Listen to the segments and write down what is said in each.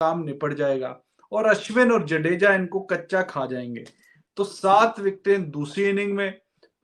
काम निपट जाएगा और अश्विन और जडेजा इनको कच्चा खा जाएंगे। तो 7 विकेटें दूसरी इनिंग में,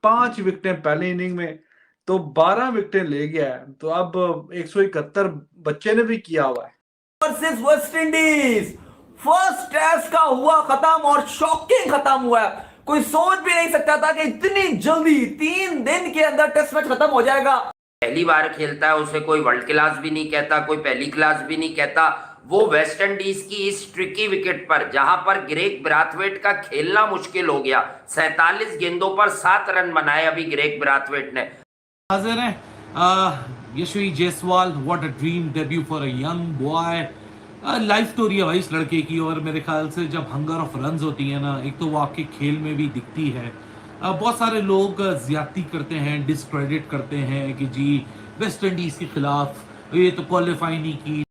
5 विकेटें पहली इनिंग में, तो 12 विकेटें ले गया है। तो अब 171 बच्चे ने भी किया हुआ है। Versus West Indies first test का हुआ खत्म और शॉकिंग खत्म हुआ है। कोई सोच भी नहीं सकता था कि इतनी जल्दी 3 दिन के अंदर टेस्ट मैच खत्म हो जाएगा। पहली बार खेलता है, उसे कोई वर्ल्ड क्लास भी नहीं कहता, कोई पहली क्लास भी नहीं कहता। वो वेस्ट इंडीज की इस ट्रिकी विकेट पर, जहां पर ग्रेग ब्राथवेट का खेलना मुश्किल हो गया, 47 गेंदों पर 7 रन बनाए अभी ग्रेग ब्राथवेट ने। हाजिर है Yashvi Jaiswal, what a dream debut for a young boy. Life story है भाई इस लड़के की, और मेरे ख्याल से जब हंगर ऑफ रन्स होती है ना, एक तो वो आपके खेल में भी दिखती है। बहुत सारे लोग ज्यादती करते हैं, डिस्क्रेडिट करते हैं कि जी वेस्ट इंडीज के खिलाफ ये तो क्वालिफाई नहीं की।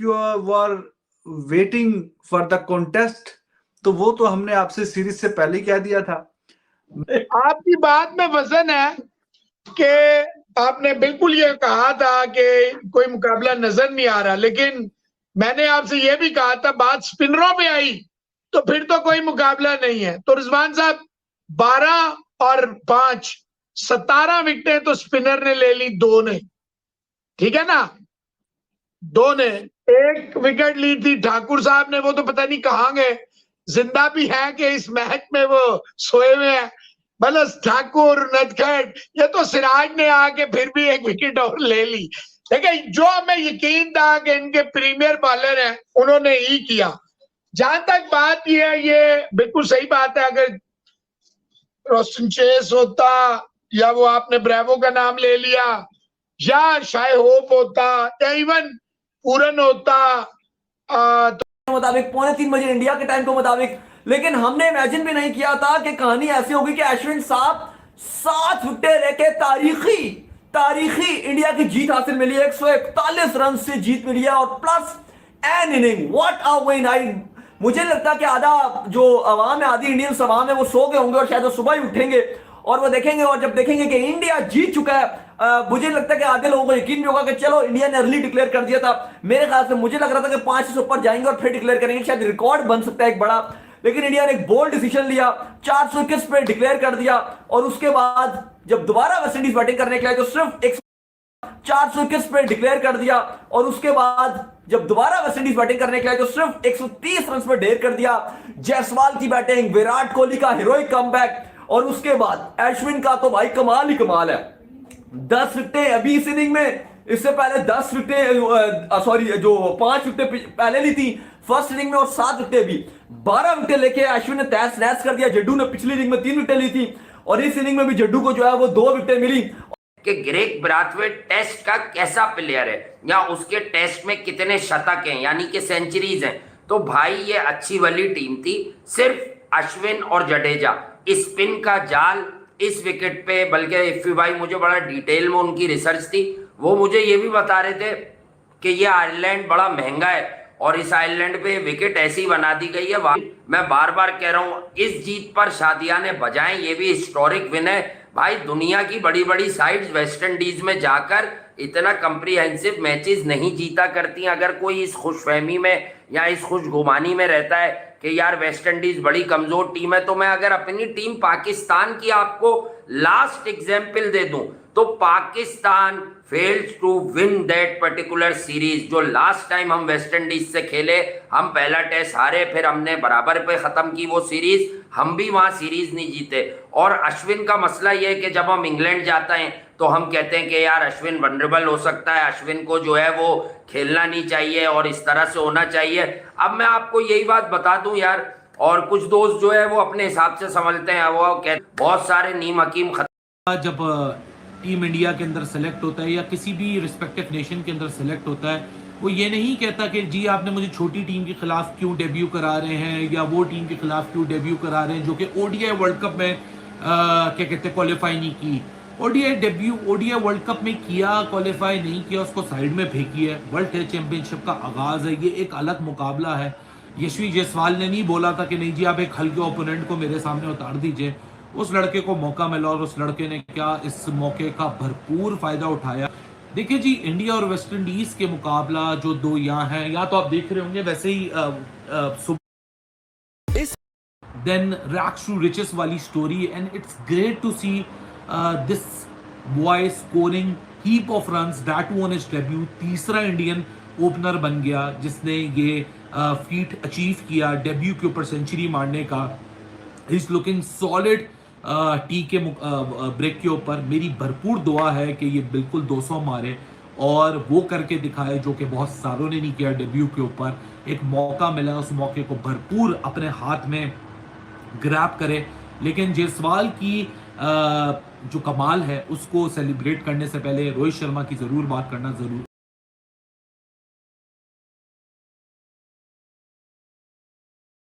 You were waiting for the contest, तो वो तो हमने आपसे सीरीज से पहले कह दिया था। आपकी बात में वजन है कि आपने बिल्कुल ये कहा था कि कोई मुकाबला नजर नहीं आ रहा, लेकिन मैंने आपसे ये भी कहा था बात स्पिनरों पे आई तो फिर तो कोई मुकाबला नहीं है। तो रिजवान साहब 12 और 5 17 विकेटें तो स्पिनर ने ले ली, 2 ने, ठीक है ना, 2 ने 1 विकेट ली थी ठाकुर साहब ने, वो तो पता नहीं कहाँ गए, जिंदा भी है कि इस मैच में वो सोए हुए हैं। बलस ठाकुर, नटखट, ये तो सिराज ने आके फिर भी 1 विकेट और ले ली। लेकिन जो हमें यकीन था कि इनके प्रीमियर बॉलर हैं, उन्होंने ही किया। जहां तक बात ये है, ये बिल्कुल सही बात है, अगर रोस्टन चेस होता या वो आपने ब्रेवो का नाम ले लिया या शायद होप होता या इवन पूरन होता तो मुताबिक 2:45 बजे इंडिया के टाइम के मुताबिक, लेकिन हमने इमेजिन भी नहीं किया था कि कहानी ऐसी होगी कि अश्विन साहब 7 विकेट लेके तारीखी इंडिया की जीत हासिल मिली है। 141 रन से जीत मिली है और plus an inning. What a win. I मुझे लगता है कि आधा जो अवाम है, आधी इंडियंस अवाम है, वो सो गए होंगे और शायद वो सुबह ही उठेंगे और वो देखेंगे, और जब देखेंगे कि इंडिया जीत चुका है, मुझे लगता है कि आधे लोगों को यकीन भी होगा कि चलो इंडिया ने अर्ली डिक्लेयर कर दिया था। मेरे ख्याल से मुझे लग रहा था कि 5 से ऊपर जाएंगे और फिर डिक्लेयर करेंगे, शायद रिकॉर्ड बन सकता है एक बड़ा। लेकिन इंडिया ने एक बोल्ड डिसीजन लिया, 421 पे डिक्लेयर कर दिया और उसके बाद जब दोबारा वेस्ट इंडीज बैटिंग करने के लिए तो सिर्फ 421 पे डिक्लेयर कर दिया और उसके बाद जब दोबारा वेस्ट इंडीज बैटिंग करने के लिए तो सिर्फ 130 रन पे ढेर कर दिया। जायसवाल की बैटिंग, विराट कोहली का हीरोइक कमबैक और उसके बाद अश्विन का तो भाई कमाल ही कमाल है। 10 विकेटें अभी इस इनिंग में, इससे पहले 10 विकेटें, सॉरी जो 5 विकेटें पहले ली थी फर्स्ट इनिंग में और 7 विकेटें भी, 12 विकेटें लेके अश्विन ने तहस नहस कर दिया। जड्डू ने पिछली इनिंग में 3 विकेटें ली थी और इस इनिंग में भी जड्डू को जो है वो 2 विकेटें मिली। कि ग्रेग ब्राथवेट टेस्ट का कैसा प्लेयर है या उसके टेस्ट में कितने शतक हैं, यानी कि सेंचुरीज हैं। तो भाई ये अच्छी वाली टीम थी, सिर्फ अश्विन और जडेजा, स्पिन का जाल इस विकेट पे। बल्कि इफ्फी भाई, मुझे बड़ा डिटेल में उनकी रिसर्च थी, वो मुझे ये भी बता रहे थे कि ये आयरलैंड बड़ा महंगा है और इस आइलैंड पे विकेट ऐसी बना दी गई है। मैं बार बार कह रहा हूं, इस जीत पर शादिया ने बजाएं, ये भी हिस्टोरिक विन है भाई। दुनिया की बड़ी बड़ी साइड्स वेस्ट इंडीज में जाकर इतना कंप्रीहेंसिव मैचेस नहीं जीता करती। अगर कोई इस खुशफहमी में या इस खुशगुमानी में रहता है कि यार वेस्ट इंडीज बड़ी कमजोर टीम है, तो मैं अगर अपनी टीम पाकिस्तान की आपको लास्ट एग्जाम्पल दे दूं तो Pakistan fails to win that particular series. जो लास्ट टाइम हम वेस्ट इंडीज से खेले, हम पहला टेस्ट हारे, फिर हमने बराबर पे खत्म की वो सीरीज, हम भी वहां सीरीज नहीं जीते। और अश्विन का मसला यह है कि जब हम इंग्लैंड जाते हैं तो हम कहते हैं कि यार अश्विन वनरेबल हो सकता है, अश्विन को जो है वो खेलना नहीं चाहिए और इस तरह से होना चाहिए। अब मैं आपको यही बात बता दूं यार, और कुछ दोस्त जो है वो अपने हिसाब से समझते हैं, वो कहते बहुत सारे नीम हकीम जब टीम इंडिया के अंदर सेलेक्ट होता है या किसी भी रिस्पेक्टिव नेशन के अंदर सेलेक्ट होता है, वो ये नहीं कहता कि जी आपने मुझे छोटी टीम के खिलाफ क्यों डेब्यू करा रहे हैं या वो टीम के खिलाफ क्यों डेब्यू करा रहे हैं जो कि ओडीआई वर्ल्ड कप में क्या कहते हैं क्वालिफाई नहीं की। ODI debut ODI world cup में किया, क्वालिफाई नहीं किया, उसको साइड में फेंकी है। वर्ल्ड टेस्ट चैंपियनशिप का आगाज है, ये एक अलग मुकाबला है। यशवी जायसवाल ने नहीं बोला था कि नहीं जी आप एक हल्के ओपोनेंट को मेरे सामने उतार दीजिए। उस लड़के को मौका मिला और उस लड़के ने क्या इस मौके का भरपूर फायदा उठाया। देखिए जी, इंडिया और वेस्ट इंडीज के मुकाबला जो दो यहाँ है, या तो आप देख रहे होंगे वैसे ही then rags to riches वाली story, and it's great to see this boy scoring heap of runs, that one is debut। तीसरा इंडियन ओपनर बन गया जिसने ये फीट अचीव किया डेब्यू के ऊपर सेंचुरी मारने का। इज लुकिंग सॉलिड टी के ब्रेक के ऊपर। मेरी भरपूर दुआ है कि ये बिल्कुल 200 मारे और वो करके दिखाए जो कि बहुत सारों ने नहीं किया डेब्यू के ऊपर। एक मौका मिला, उस मौके को भरपूर अपने हाथ में ग्रैब करे। लेकिन जायसवाल की जो कमाल है उसको सेलिब्रेट करने से पहले रोहित शर्मा की जरूर बात करना जरूर